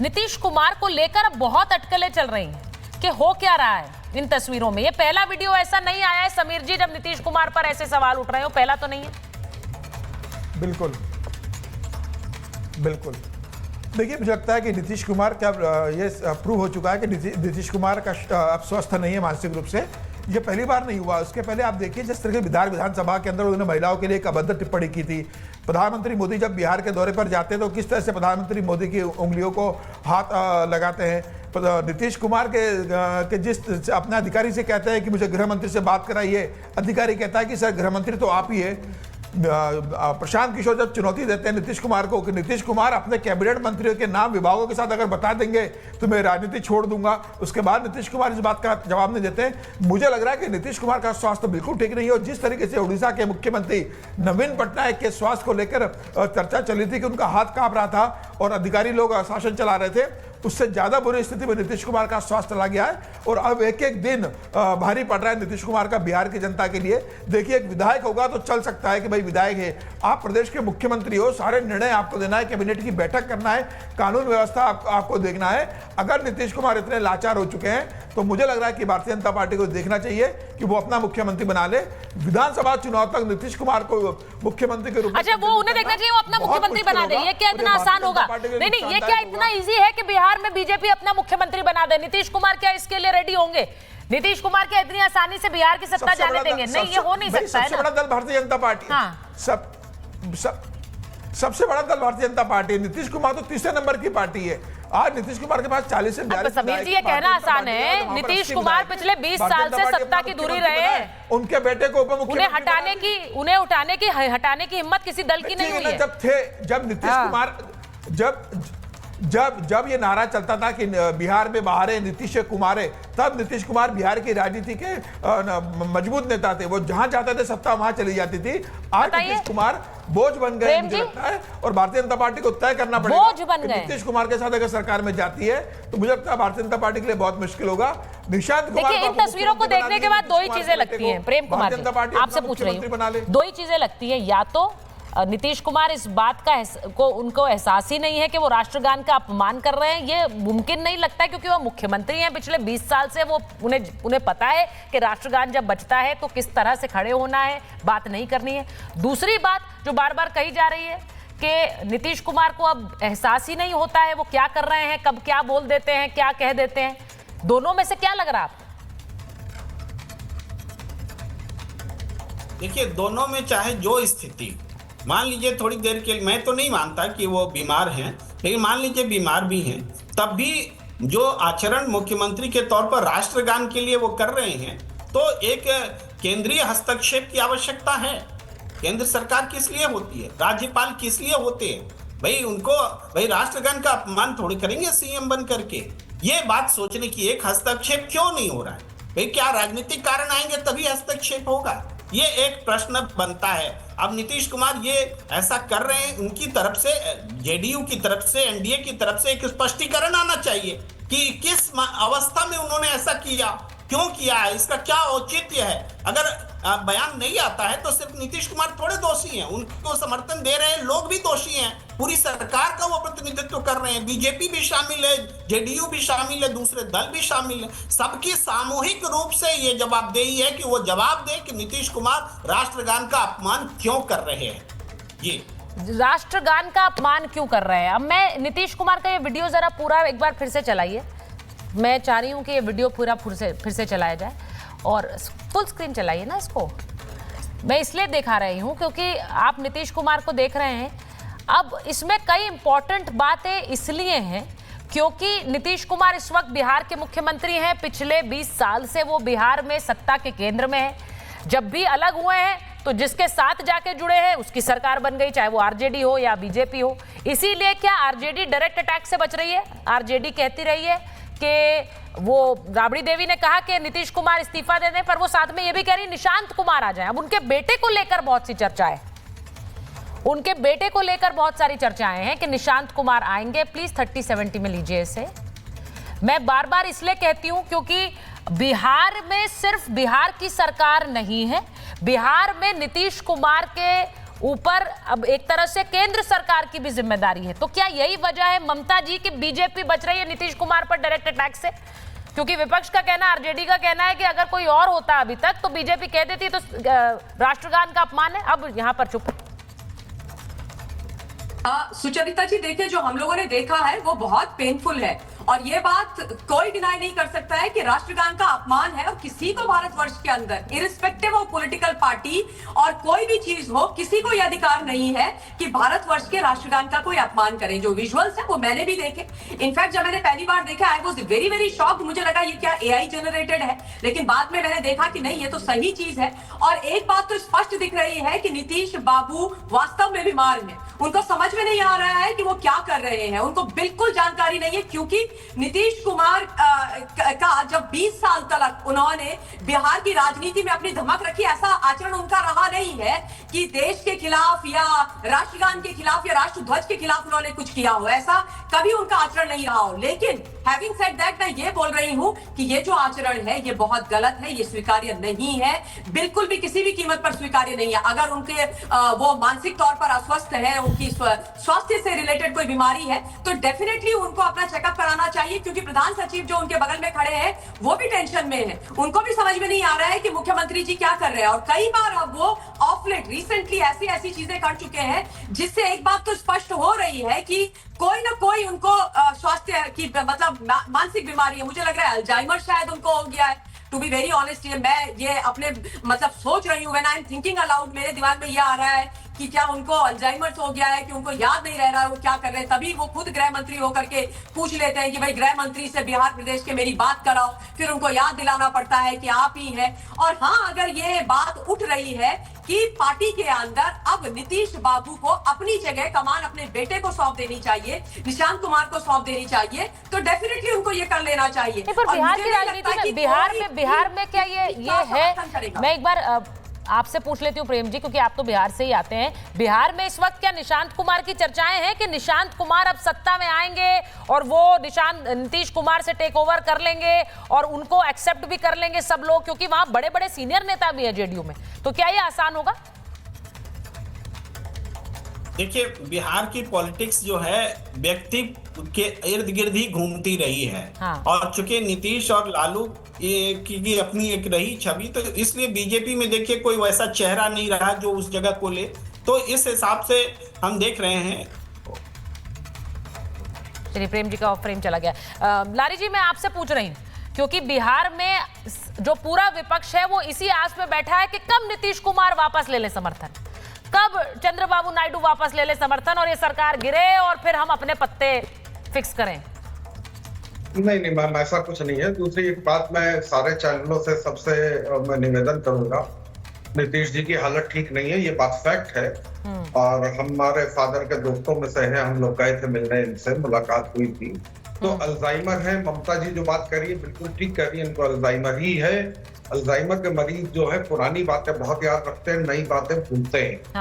नीतीश कुमार को लेकर अब बहुत अटकलें चल रही हैं कि हो क्या रहा है इन तस्वीरों में। ये पहला वीडियो ऐसा नहीं आया है समीर जी जब नीतीश कुमार पर ऐसे सवाल उठ रहे हो, पहला तो नहीं है। बिल्कुल बिल्कुल। देखिए, मुझे लगता है कि नीतीश कुमार का ये प्रूव हो चुका है कि नीतीश कुमार का अब स्वस्थ नहीं है मानसिक रूप से। ये पहली बार नहीं हुआ। उसके पहले आप देखिए जिस तरह के विधानसभा के अंदर उन्होंने महिलाओं के लिए एक अभद्र टिप्पणी की थी। प्रधानमंत्री मोदी जब बिहार के दौरे पर जाते हैं तो किस तरह से प्रधानमंत्री मोदी की उंगलियों को हाथ लगाते हैं। नीतीश कुमार के जिस अपने अधिकारी से कहते हैं कि मुझे गृह मंत्री से बात कराइए, अधिकारी कहता है कि सर गृह मंत्री तो आप ही है। प्रशांत किशोर जब चुनौती देते हैं नीतीश कुमार को कि नीतीश कुमार अपने कैबिनेट मंत्रियों के नाम विभागों के साथ अगर बता देंगे तो मैं राजनीति छोड़ दूंगा, उसके बाद नीतीश कुमार इस बात का जवाब नहीं देते। मुझे लग रहा है कि नीतीश कुमार का स्वास्थ्य बिल्कुल ठीक नहीं है। और जिस तरीके से उड़ीसा के मुख्यमंत्री नवीन पटनायक के स्वास्थ्य को लेकर चर्चा चली थी कि उनका हाथ कांप रहा था और अधिकारी लोग शासन चला रहे थे, उससे ज्यादा बुरी स्थिति में नीतीश कुमार का स्वास्थ्य चला गया है। और अब एक एक दिन भारी पड़ रहा है नीतीश कुमार का बिहार की जनता के लिए। देखिए, एक विधायक होगा तो चल सकता है कि भाई विधायक है, आप प्रदेश के मुख्यमंत्री हो, सारे निर्णय आपको देना है, कैबिनेट की बैठक करना है, कानून व्यवस्था आपको देखना है। अगर नीतीश कुमार इतने लाचार हो चुके हैं तो मुझे लग रहा है कि भारतीय जनता पार्टी को देखना चाहिए कि वो अपना मुख्यमंत्री बना ले। विधानसभा चुनाव तक नीतीश कुमार को मुख्यमंत्री के रूप में, अच्छा, वो उन्हें देखना चाहिए वो अपना मुख्यमंत्री बना दे। ये क्या इतना आसान होगा? नहीं, ये क्या इतना इजी है कि बिहार में बीजेपी अपना मुख्यमंत्री बना दे? नीतीश कुमार क्या इसके लिए रेडी होंगे? नीतीश कुमार क्या इतनी आसानी से बिहार की सत्ता जाने देंगे? नहीं, ये हो नहीं सकता है। सबसे बड़ा दल भारतीय जनता पार्टी, सबसे बड़ा दल भारतीय जनता पार्टी। नीतीश कुमार तो तीसरे नंबर की पार्टी है। आज नीतीश कुमार के पास 40 से 42। समीर जी, ये कहना आसान है। नीतीश कुमार पिछले 20 साल से सत्ता की दूरी रहे, उनके बेटे को उन्हें हटाने की हिम्मत किसी दल की नहीं हुई है। जब नीतीश कुमार जब ये नारा चलता था कि बिहार में बाहर है नीतीश कुमार है, तब नीतीश कुमार बिहार की राजनीति के मजबूत नेता थे। वो जहां जाते थे सत्ता वहां चली जाती थी। आज नीतीश कुमार बोझ बन गए मुझे लगता है, और भारतीय जनता पार्टी को तय करना पड़ेगा। नीतीश कुमार के साथ अगर सरकार में जाती है तो मुझे लगता है भारतीय जनता पार्टी के लिए बहुत मुश्किल होगा। निशांत कुमार, इन तस्वीरों को देखने के बाद दो ही चीजें लगती हैं प्रेम कुमार जी, आपसे पूछ रही हूँ। दो ही चीजें लगती है, या तो नीतीश कुमार इस बात का उनको एहसास ही नहीं है कि वो राष्ट्रगान का अपमान कर रहे हैं। ये मुमकिन नहीं लगता क्योंकि वो मुख्यमंत्री हैं पिछले 20 साल से। वो उन्हें पता है कि राष्ट्रगान जब बजता है तो किस तरह से खड़े होना है, बात नहीं करनी है। दूसरी बात जो बार बार कही जा रही है कि नीतीश कुमार को अब एहसास ही नहीं होता है वो क्या कर रहे हैं, कब क्या बोल देते हैं, क्या कह देते हैं। दोनों में से क्या लग रहा है आपको? देखिए, दोनों में चाहे जो स्थिति, मान लीजिए थोड़ी देर के लिए, मैं तो नहीं मानता कि वो बीमार हैं, लेकिन मान लीजिए बीमार भी हैं, तब भी जो आचरण मुख्यमंत्री के तौर पर राष्ट्रगान के लिए वो कर रहे हैं, तो एक केंद्रीय हस्तक्षेप की आवश्यकता है। केंद्र सरकार किस लिए होती है, राज्यपाल किस लिए होते हैं? भाई राष्ट्रगान का अपमान थोड़ी करेंगे सीएम बन करके। ये बात सोचने की, एक हस्तक्षेप क्यों नहीं हो रहा है? भाई क्या राजनीतिक कारण आएंगे तभी हस्तक्षेप होगा? ये एक प्रश्न बनता है। अब नीतीश कुमार ये ऐसा कर रहे हैं, उनकी तरफ से, जेडीयू की तरफ से, एनडीए की तरफ से एक स्पष्टीकरण आना चाहिए कि किस अवस्था में उन्होंने ऐसा किया, क्यों किया है, इसका क्या औचित्य है। अगर बयान नहीं आता है तो सिर्फ नीतीश कुमार थोड़े दोषी हैं, उनको समर्थन दे रहे हैं लोग भी दोषी हैं, पूरी सरकार का वो प्रतिनिधित्व कर रहे हैं, बीजेपी भी शामिल है, जेडीयू भी शामिल है, दूसरे दल भी शामिल है। सबकी सामूहिक रूप से ये जवाबदेही है कि वो जवाब दे कि नीतीश कुमार राष्ट्रगान का अपमान क्यों कर रहे हैं। ये राष्ट्रगान का अपमान क्यों कर रहे हैं? अब मैं नीतीश कुमार का ये वीडियो जरा पूरा एक बार फिर से चलाइए। मैं चाह रही हूँ कि ये वीडियो पूरा फिर से चलाया जाए और फुल स्क्रीन चलाइए ना इसको। मैं इसलिए दिखा रही हूँ क्योंकि आप नीतीश कुमार को देख रहे हैं। अब इसमें कई इंपॉर्टेंट बातें इसलिए हैं क्योंकि नीतीश कुमार इस वक्त बिहार के मुख्यमंत्री हैं। पिछले 20 साल से वो बिहार में सत्ता के केंद्र में है। जब भी अलग हुए हैं तो जिसके साथ जाके जुड़े हैं उसकी सरकार बन गई, चाहे वो आरजेडी हो या बीजेपी हो। इसीलिए क्या आरजेडी डायरेक्ट अटैक से बच रही है? आरजेडी कहती रही है कि वो राबड़ी देवी ने कहा कि नीतीश कुमार इस्तीफा दे दें, पर वो साथ में ये भी कह रही निशांत कुमार आ जाएं। अब उनके बेटे को लेकर बहुत सी चर्चाएं, उनके बेटे को लेकर बहुत सारी चर्चाएं हैं कि निशांत कुमार आएंगे। प्लीज 3070 में लीजिए इसे। मैं बार बार इसलिए कहती हूं क्योंकि बिहार में सिर्फ बिहार की सरकार नहीं है, बिहार में नीतीश कुमार के ऊपर अब एक तरह से केंद्र सरकार की भी जिम्मेदारी है। तो क्या यही वजह है ममता जी कि बीजेपी बच रही है नीतीश कुमार पर डायरेक्ट अटैक से? क्योंकि विपक्ष का कहना, आरजेडी का कहना है कि अगर कोई और होता अभी तक तो बीजेपी कह देती तो राष्ट्रगान का अपमान है। अब यहां पर चुप। सुचरिता जी, देखिए, जो हम लोगों ने देखा है वो बहुत पेनफुल है और ये बात कोई डिनाई नहीं कर सकता है कि राष्ट्रगान का अपमान है और किसी को भारतवर्ष के अंदर इरिस्पेक्टिव ऑफ पॉलिटिकल पार्टी और कोई भी चीज हो, किसी को यह अधिकार नहीं है कि भारतवर्ष के राष्ट्रगान का कोई अपमान करे। जो विजुअल्स है वो मैंने भी देखे। इनफैक्ट जब मैंने पहली बार देखा, I was very very shocked. मुझे लगा ये क्या एआई जनरेटेड है, लेकिन बाद में मैंने देखा कि नहीं, ये तो सही चीज है। और एक बात तो स्पष्ट दिख रही है कि नीतीश बाबू वास्तव में बीमार हैं। उनको समझ में नहीं आ रहा है कि वो क्या कर रहे हैं, उनको बिल्कुल जानकारी नहीं है। क्योंकि नीतीश कुमार का जब 20 साल तक उन्होंने बिहार की राजनीति में अपनी धमक रखी, ऐसा आचरण उनका रहा नहीं है कि देश के खिलाफ या राष्ट्रगान के खिलाफ या राष्ट्रध्वज के खिलाफ उन्होंने कुछ किया हो, ऐसा कभी उनका आचरण नहीं रहा हो। लेकिन हैविंग सेड दैट, मैं ये बोल रही हूं कि ये जो आचरण है ये बहुत गलत है, ये स्वीकार्य नहीं है, बिल्कुल भी किसी भी कीमत पर स्वीकार्य नहीं है। अगर उनके वो मानसिक तौर पर अस्वस्थ है, उनकी स्वास्थ्य से रिलेटेड कोई बीमारी है, तो डेफिनेटली उनको अपना चेकअप कराना चाहिए। क्योंकि प्रधान सचिव जो उनके बगल में खड़े हैं वो भी टेंशन में है, उनको भी समझ में नहीं आ रहा है कि मुख्यमंत्री जी क्या कर रहे हैं। और कई बार अब वो ऑफ लेट रिसेंटली ऐसी चीजें कर चुके हैं जिससे एक बात तो स्पष्ट हो रही है कि कोई ना कोई उनको स्वास्थ्य की मतलब मानसिक बीमारी है। मुझे लग रहा है अल्जाइमर शायद उनको हो गया है। टू बी वेरी ऑनेस्ट, मैं ये अपने मतलब सोच रही हूँ, when I am thinking allowed, मेरे दिमाग में ये आ रहा है कि क्या उनको अल्जाइमर्स हो गया है, कि उनको याद नहीं रह रहा है वो क्या कर रहे हैं। तभी वो खुद गृह मंत्री होकर के पूछ लेते हैं कि भाई गृह मंत्री से बिहार प्रदेश के मेरी बात कराओ, फिर उनको याद दिलाना पड़ता है कि आप ही हैं। और हाँ, अगर ये बात उठ रही है कि पार्टी के अंदर अब नीतीश बाबू को अपनी जगह कमान अपने बेटे को सौंप देनी चाहिए, निशांत कुमार को सौंप देनी चाहिए, तो डेफिनेटली उनको ये कर लेना चाहिए। पर बिहार की राजनीति में बिहार में क्या ये है? मैं एक बार आपसे पूछ लेती हूँ प्रेम जी, क्योंकि आप तो बिहार से ही आते हैं। बिहार में इस वक्त क्या निशांत कुमार की चर्चाएं हैं कि निशांत कुमार अब सत्ता में आएंगे और वो नीतीश कुमार से टेक ओवर कर लेंगे और उनको एक्सेप्ट भी कर लेंगे सब लोग, क्योंकि वहां बड़े बड़े सीनियर नेता भी है जेडीयू में। तो क्या ये आसान होगा? देखिए, बिहार की पॉलिटिक्स जो है व्यक्ति के इर्द गिर्द ही घूमती रही है। हाँ। और चूंकि नीतीश और लालू की अपनी एक रही छवि, तो इसलिए बीजेपी में देखिए कोई वैसा चेहरा नहीं रहा जो उस जगह को ले। तो इस हिसाब से हम देख रहे हैं। चलिए, प्रेम जी का ऑफ फ्रेम चला गया। लारी जी, मैं आपसे पूछ रही हूँ क्योंकि बिहार में जो पूरा विपक्ष है वो इसी आस में बैठा है कि कब नीतीश कुमार वापस ले ले समर्थन, कब चंद्रबाबू नायडू वापस ले ले समर्थन और ये सरकार गिरे और फिर हम अपने पत्ते फिक्स करें। नहीं मैम, ऐसा कुछ नहीं है। दूसरी एक बात, मैं सारे चैनलों से सबसे मैं निवेदन करूंगा, नीतीश जी की हालत ठीक नहीं है, ये बात फैक्ट है। और हमारे फादर के दोस्तों में से हैं, हम लोग गए थे मिलने, इनसे मुलाकात हुई थी। तो अल्जाइमर है, ममता जी जो बात करी है बिल्कुल ठीक कर रही है, इनको अल्जाइमर ही है। अल्जाइमर के मरीज जो है पुरानी बातें बहुत याद रखते हैं, नई बातें भूलते हैं।